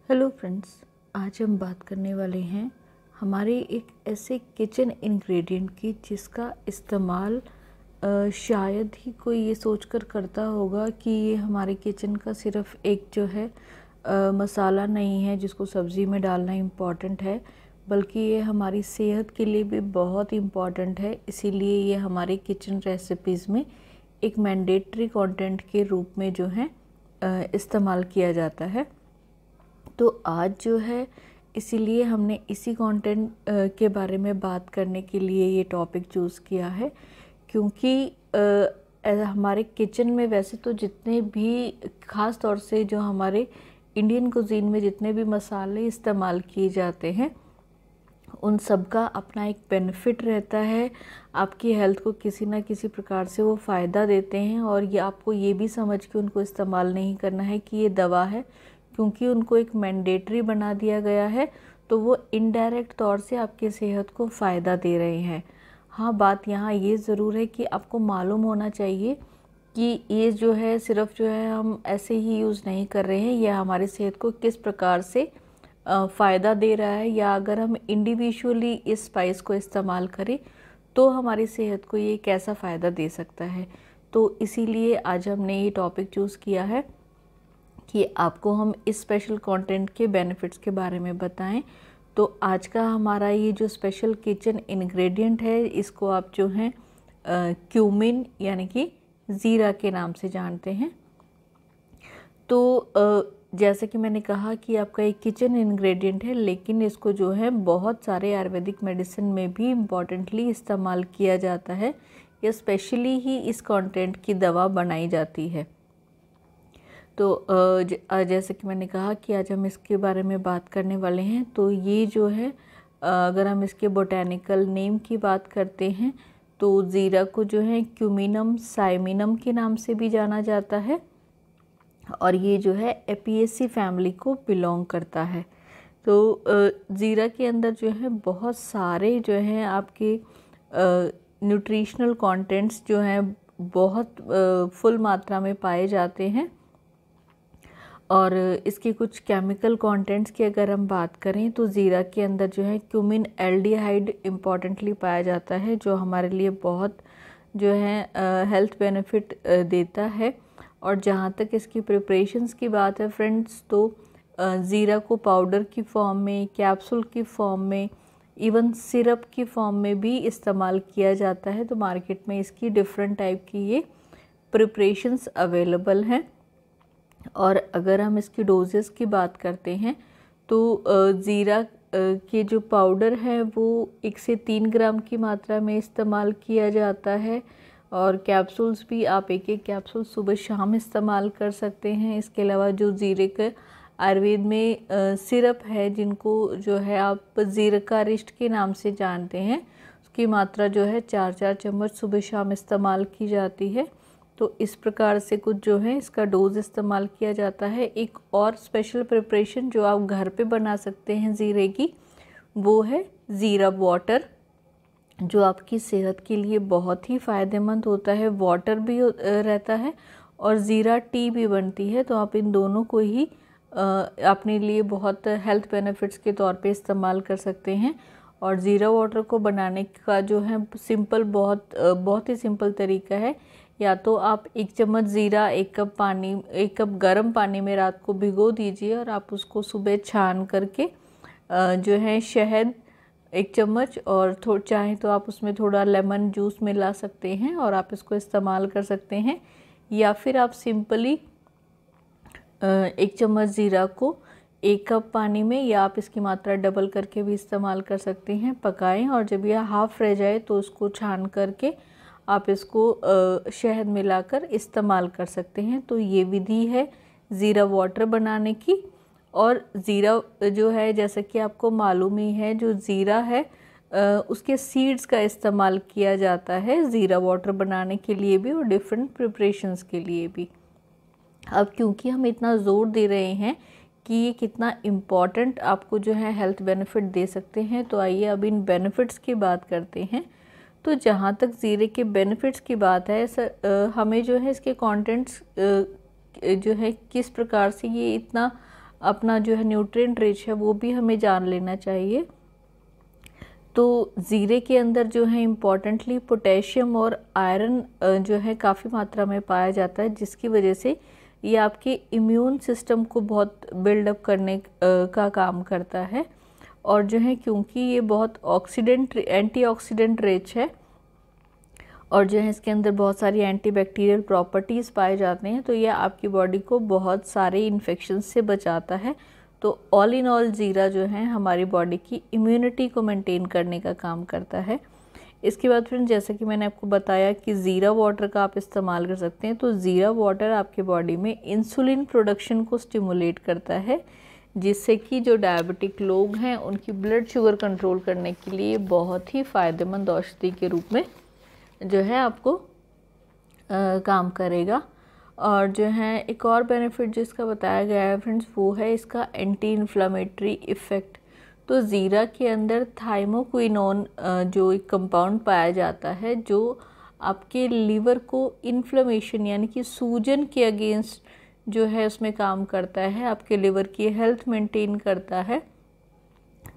Hello friends, आज हम बात करने वाले हैं हमारे एक ऐसे किचन इंग्रेडिएंट की जिसका इस्तेमाल शायद ही कोई ये सोचकर करता होगा कि ये हमारे किचन का सिर्फ एक जो है मसाला नहीं है जिसको सब्ज़ी में डालना इम्पॉर्टेंट है, बल्कि ये हमारी सेहत के लिए भी बहुत इम्पॉर्टेंट है। इसीलिए ये हमारे किचन रेसिपीज़ में एक मैंडेटरी कंटेंट के रूप में जो है इस्तेमाल किया जाता है। तो आज जो है इसीलिए हमने इसी कंटेंट के बारे में बात करने के लिए ये टॉपिक चूज़ किया है, क्योंकि हमारे किचन में वैसे तो जितने भी ख़ास तौर से जो हमारे इंडियन कुजीन में जितने भी मसाले इस्तेमाल किए जाते हैं उन सब का अपना एक बेनिफिट रहता है। आपकी हेल्थ को किसी ना किसी प्रकार से वो फ़ायदा देते हैं, और ये आपको ये भी समझ के उनको इस्तेमाल नहीं करना है कि ये दवा है, क्योंकि उनको एक मैंडेटरी बना दिया गया है तो वो इनडायरेक्ट तौर से आपकी सेहत को फ़ायदा दे रहे हैं। हाँ, बात यहाँ ये ज़रूर है कि आपको मालूम होना चाहिए कि ये जो है सिर्फ जो है हम ऐसे ही यूज़ नहीं कर रहे हैं, यह हमारी सेहत को किस प्रकार से फ़ायदा दे रहा है, या अगर हम इंडिविजुअली इस स्पाइस को इस्तेमाल करें तो हमारी सेहत को ये कैसा फ़ायदा दे सकता है। तो इसीलिए आज हमने ये टॉपिक चूज़ किया है कि आपको हम इस स्पेशल कंटेंट के बेनिफिट्स के बारे में बताएं। तो आज का हमारा ये जो स्पेशल किचन इंग्रेडिएंट है, इसको आप जो हैं क्यूमिन यानी कि ज़ीरा के नाम से जानते हैं। तो जैसे कि मैंने कहा कि आपका एक किचन इंग्रेडिएंट है, लेकिन इसको जो है बहुत सारे आयुर्वेदिक मेडिसिन में भी इम्पॉर्टेंटली इस्तेमाल किया जाता है, या स्पेशली ही इस कंटेंट की दवा बनाई जाती है। तो जैसे कि मैंने कहा कि आज हम इसके बारे में बात करने वाले हैं। तो ये जो है अगर हम इसके बोटेनिकल नेम की बात करते हैं तो ज़ीरा को जो है क्यूमिनम साइमिनम के नाम से भी जाना जाता है, और ये जो है एपिएसी फैमिली को बिलोंग करता है। तो ज़ीरा के अंदर जो है बहुत सारे जो हैं आपके न्यूट्रिशनल कंटेंट्स जो हैं बहुत फुल मात्रा में पाए जाते हैं। और इसके कुछ केमिकल कंटेंट्स की अगर हम बात करें तो ज़ीरा के अंदर जो है क्यूमिन एल्डिहाइड इम्पॉर्टेंटली पाया जाता है, जो हमारे लिए बहुत जो है हेल्थ बेनिफिट देता है। और जहाँ तक इसकी प्रिपरेशंस की बात है फ्रेंड्स, तो ज़ीरा को पाउडर की फॉर्म में, कैप्सूल की फॉर्म में, इवन सिरप की फॉर्म में भी इस्तेमाल किया जाता है। तो मार्केट में इसकी डिफरेंट टाइप की ये प्रिपरेशंस अवेलेबल हैं। और अगर हम इसकी डोजेस की बात करते हैं तो ज़ीरा के जो पाउडर है वो 1 से 3 ग्राम की मात्रा में इस्तेमाल किया जाता है, और कैप्सूल्स भी आप एक कैप्सूल सुबह शाम इस्तेमाल कर सकते हैं। इसके अलावा जो ज़ीरे के आयुर्वेद में सिरप है, जिनको जो है आप ज़ीरकारिष्ट के नाम से जानते हैं, उसकी मात्रा जो है 4-4 चम्मच सुबह शाम इस्तेमाल की जाती है। तो इस प्रकार से कुछ जो है इसका डोज इस्तेमाल किया जाता है। एक और स्पेशल प्रिपरेशन जो आप घर पे बना सकते हैं ज़ीरे की, वो है ज़ीरा वाटर, जो आपकी सेहत के लिए बहुत ही फ़ायदेमंद होता है। वाटर भी रहता है और ज़ीरा टी भी बनती है, तो आप इन दोनों को ही अपने लिए बहुत हेल्थ बेनिफिट्स के तौर पे इस्तेमाल कर सकते हैं। और ज़ीरा वाटर को बनाने का जो है सिंपल बहुत ही सिंपल तरीका है। या तो आप 1 चम्मच ज़ीरा 1 कप गर्म पानी में रात को भिगो दीजिए, और आप उसको सुबह छान करके जो है शहद 1 चम्मच, और चाहें तो आप उसमें थोड़ा लेमन जूस मिला सकते हैं और आप इसको इस्तेमाल कर सकते हैं। या फिर आप सिंपली 1 चम्मच ज़ीरा को 1 कप पानी में, या आप इसकी मात्रा डबल करके भी इस्तेमाल कर सकते हैं, पकाएं, और जब यह हाफ़ रह जाए तो उसको छान करके आप इसको शहद मिलाकर इस्तेमाल कर सकते हैं। तो ये विधि है ज़ीरा वाटर बनाने की। और ज़ीरा जो है, जैसा कि आपको मालूम ही है, जो ज़ीरा है उसके सीड्स का इस्तेमाल किया जाता है ज़ीरा वाटर बनाने के लिए भी और डिफरेंट प्रिपरेशंस के लिए भी। अब क्योंकि हम इतना ज़ोर दे रहे हैं कि ये कितना इम्पॉर्टेंट आपको जो है हेल्थ बेनिफिट दे सकते हैं, तो आइए अब इन बेनिफिट्स की बात करते हैं। तो जहाँ तक ज़ीरे के बेनिफिट्स की बात है हमें जो है इसके कंटेंट्स जो है किस प्रकार से ये इतना अपना जो है न्यूट्रिएंट रिच है वो भी हमें जान लेना चाहिए। तो ज़ीरे के अंदर जो है इम्पॉर्टेंटली पोटेशियम और आयरन जो है काफ़ी मात्रा में पाया जाता है, जिसकी वजह से ये आपके इम्यून सिस्टम को बहुत बिल्डअप करने का काम करता है। और जो है क्योंकि ये बहुत एंटीऑक्सीडेंट रिच है और जो है इसके अंदर बहुत सारी एंटीबैक्टीरियल प्रॉपर्टीज़ पाए जाते हैं, तो ये आपकी बॉडी को बहुत सारे इन्फेक्शन से बचाता है। तो ऑल इन ऑल ज़ीरा जो है हमारी बॉडी की इम्यूनिटी को मेंटेन करने का काम करता है। इसके बाद फ्रेंड्स, जैसा कि मैंने आपको बताया कि ज़ीरा वाटर का आप इस्तेमाल कर सकते हैं, तो ज़ीरा वाटर आपके बॉडी में इंसुलिन प्रोडक्शन को स्टिमुलेट करता है, जिससे कि जो डायबिटिक लोग हैं उनकी ब्लड शुगर कंट्रोल करने के लिए बहुत ही फ़ायदेमंद औषधि के रूप में जो है आपको काम करेगा। और जो है एक और बेनिफिट जिसका बताया गया है फ्रेंड्स, वो है इसका एंटी इन्फ्लामेटरी इफ़ेक्ट। तो ज़ीरा के अंदर थाइमोक्विनोन जो एक कंपाउंड पाया जाता है, जो आपके लीवर को इन्फ्लेमेशन यानी कि सूजन के अगेंस्ट जो है उसमें काम करता है, आपके लीवर की हेल्थ मेंटेन करता है।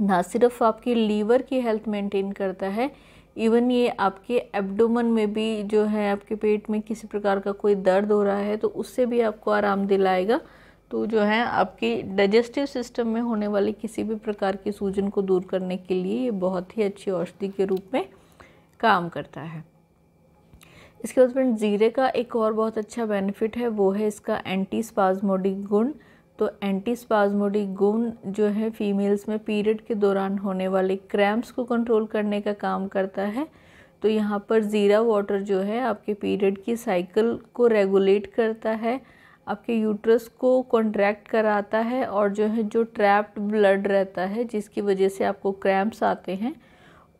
ना सिर्फ आपके लीवर की हेल्थ मेंटेन करता है, इवन ये आपके एब्डोमेन में भी जो है आपके पेट में किसी प्रकार का कोई दर्द हो रहा है तो उससे भी आपको आराम दिलाएगा। तो जो है आपके डाइजेस्टिव सिस्टम में होने वाली किसी भी प्रकार की सूजन को दूर करने के लिए ये बहुत ही अच्छी औषधि के रूप में काम करता है। इसके बाद फ्रेंड, ज़ीरे का एक और बहुत अच्छा बेनिफिट है, वो है इसका एंटी स्पाज्मोडिक गुण। तो एंटी स्पाज्मोडिक गुण जो है फीमेल्स में पीरियड के दौरान होने वाले क्रैम्प्स को कंट्रोल करने का काम करता है। तो यहाँ पर ज़ीरा वाटर जो है आपके पीरियड की साइकिल को रेगुलेट करता है, आपके यूट्रस को कॉन्ट्रैक्ट कराता है और जो है जो ट्रैप्ड ब्लड रहता है जिसकी वजह से आपको क्रैम्प्स आते हैं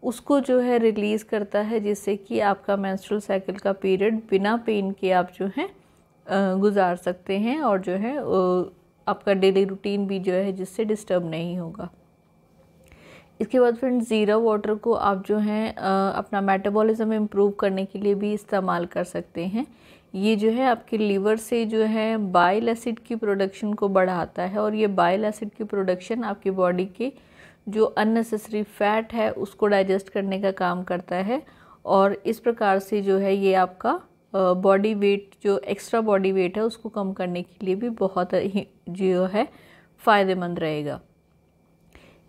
उसको जो है रिलीज़ करता है, जिससे कि आपका मेंस्ट्रुअल साइकिल का पीरियड बिना पेन के आप जो है गुजार सकते हैं और जो है आपका डेली रूटीन भी जो है जिससे डिस्टर्ब नहीं होगा। इसके बाद फ्रेंड्स, ज़ीरा वाटर को आप जो है अपना मेटाबॉलिज्म इम्प्रूव करने के लिए भी इस्तेमाल कर सकते हैं। ये जो है आपके लीवर से जो है बाइल एसिड की प्रोडक्शन को बढ़ाता है और ये बाइल एसिड की प्रोडक्शन आपकी बॉडी के जो अननेसेसरी फैट है उसको डाइजेस्ट करने का काम करता है और इस प्रकार से जो है ये आपका बॉडी वेट, जो एक्स्ट्रा बॉडी वेट है उसको कम करने के लिए भी बहुत ही जो है फ़ायदेमंद रहेगा।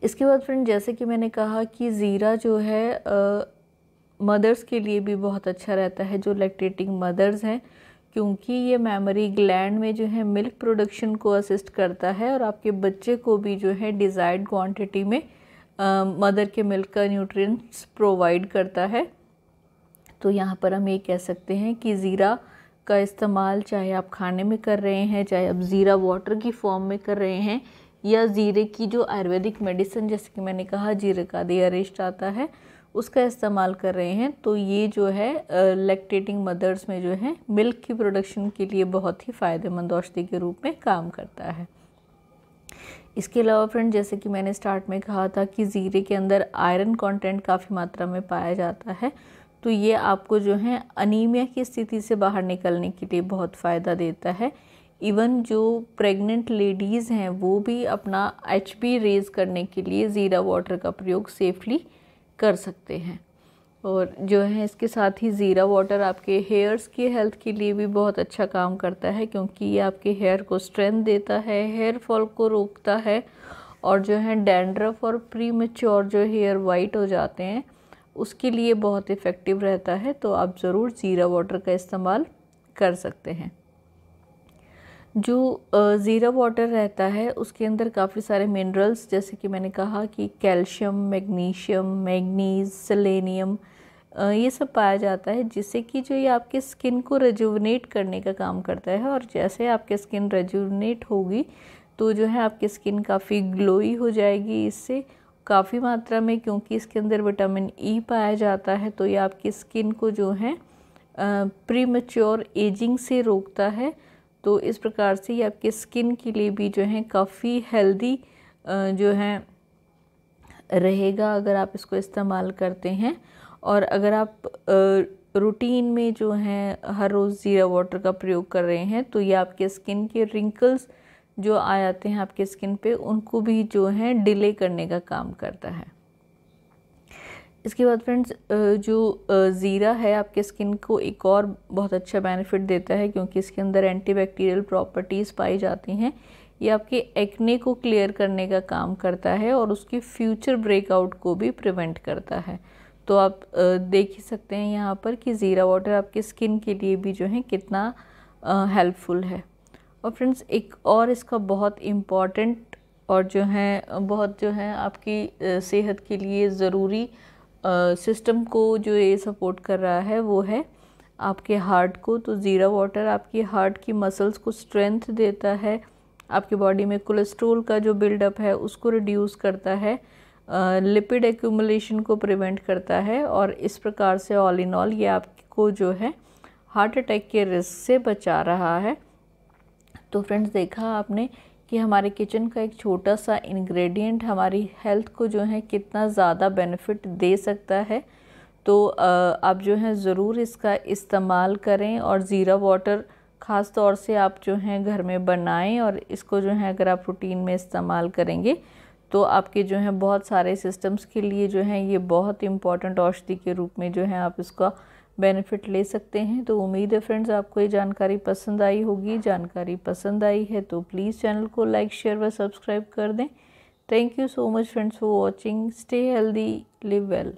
इसके बाद फ्रेंड, जैसे कि मैंने कहा कि ज़ीरा जो है मदर्स के लिए भी बहुत अच्छा रहता है, जो लैक्टेटिंग मदर्स हैं, क्योंकि ये मेमोरी ग्लैंड में जो है मिल्क प्रोडक्शन को असिस्ट करता है और आपके बच्चे को भी जो है डिज़ायर्ड क्वांटिटी में मदर के मिल्क का न्यूट्रिएंट्स प्रोवाइड करता है। तो यहाँ पर हम ये कह सकते हैं कि ज़ीरा का इस्तेमाल चाहे आप खाने में कर रहे हैं, चाहे आप ज़ीरा वाटर की फॉर्म में कर रहे हैं, या ज़ीरे की जो आयुर्वेदिक मेडिसिन जैसे कि मैंने कहा जीरे का अरिष्ट आता है उसका इस्तेमाल कर रहे हैं, तो ये जो है लैक्टेटिंग मदर्स में जो है मिल्क की प्रोडक्शन के लिए बहुत ही फ़ायदेमंद औषधि के रूप में काम करता है। इसके अलावा फ्रेंड, जैसे कि मैंने स्टार्ट में कहा था कि ज़ीरे के अंदर आयरन कंटेंट काफ़ी मात्रा में पाया जाता है, तो ये आपको जो है अनीमिया की स्थिति से बाहर निकलने के लिए बहुत फ़ायदा देता है। इवन जो प्रेग्नेंट लेडीज़ हैं वो भी अपना HB रेज़ करने के लिए ज़ीरा वाटर का प्रयोग सेफली कर सकते हैं। और जो है इसके साथ ही ज़ीरा वाटर आपके हेयर्स की हेल्थ के लिए भी बहुत अच्छा काम करता है, क्योंकि ये आपके हेयर को स्ट्रेंथ देता है, हेयर फॉल को रोकता है और जो है डैंड्रफ और प्रीमेच्योर जो हेयर वाइट हो जाते हैं उसके लिए बहुत इफ़ेक्टिव रहता है। तो आप ज़रूर ज़ीरा वाटर का इस्तेमाल कर सकते हैं। जो ज़ीरा वाटर रहता है उसके अंदर काफ़ी सारे मिनरल्स, जैसे कि मैंने कहा कि कैल्शियम, मैग्नीशियम, मैंगनीज, सेलेनियम, ये सब पाया जाता है, जिससे कि जो ये आपके स्किन को रेजुवनेट करने का काम करता है। और जैसे आपकी स्किन रेजुवनेट होगी तो जो है आपकी स्किन काफ़ी ग्लोई हो जाएगी इससे काफ़ी मात्रा में, क्योंकि इसके अंदर विटामिन ई पाया जाता है। तो ये आपकी स्किन को जो है प्रीमेच्योर एजिंग से रोकता है। तो इस प्रकार से ये आपके स्किन के लिए भी जो है काफ़ी हेल्दी जो है रहेगा अगर आप इसको इस्तेमाल करते हैं। और अगर आप रूटीन में जो है हर रोज़ ज़ीरा वाटर का प्रयोग कर रहे हैं तो ये आपके स्किन के रिंकल्स जो आ जाते हैं आपके स्किन पे, उनको भी जो है डिले करने का काम करता है। इसके बाद फ्रेंड्स, जो ज़ीरा है आपके स्किन को एक और बहुत अच्छा बेनिफिट देता है, क्योंकि इसके अंदर एंटीबैक्टीरियल प्रॉपर्टीज़ पाई जाती हैं। ये आपके एक्ने को क्लियर करने का काम करता है और उसकी फ्यूचर ब्रेकआउट को भी प्रिवेंट करता है। तो आप देख ही सकते हैं यहाँ पर कि ज़ीरा वाटर आपके स्किन के लिए भी जो है कितना हेल्पफुल है। और फ्रेंड्स, एक और इसका बहुत इम्पॉर्टेंट और जो है बहुत जो है आपकी सेहत के लिए ज़रूरी सिस्टम को जो ये सपोर्ट कर रहा है वो है आपके हार्ट को। तो ज़ीरा वाटर आपकी हार्ट की मसल्स को स्ट्रेंथ देता है, आपकी बॉडी में कोलेस्ट्रॉल का जो बिल्डअप है उसको रिड्यूस करता है, लिपिड एक्यूमुलेशन को प्रिवेंट करता है, और इस प्रकार से ऑल इन ऑल ये आपको जो है हार्ट अटैक के रिस्क से बचा रहा है। तो फ्रेंड्स, देखा आपने कि हमारे किचन का एक छोटा सा इंग्रेडिएंट हमारी हेल्थ को जो है कितना ज़्यादा बेनिफिट दे सकता है। तो आप जो है ज़रूर इसका इस्तेमाल करें, और ज़ीरा वाटर ख़ास तौर से आप जो हैं घर में बनाएं, और इसको जो है अगर आप रूटीन में इस्तेमाल करेंगे तो आपके जो है बहुत सारे सिस्टम्स के लिए जो है ये बहुत इम्पॉर्टेंट औषधि के रूप में जो है आप इसका बेनिफिट ले सकते हैं। तो उम्मीद है फ्रेंड्स आपको ये जानकारी पसंद आई होगी। जानकारी पसंद आई है तो प्लीज़ चैनल को लाइक, शेयर व सब्सक्राइब कर दें। Thank you so much friends for watching. Stay healthy, live well.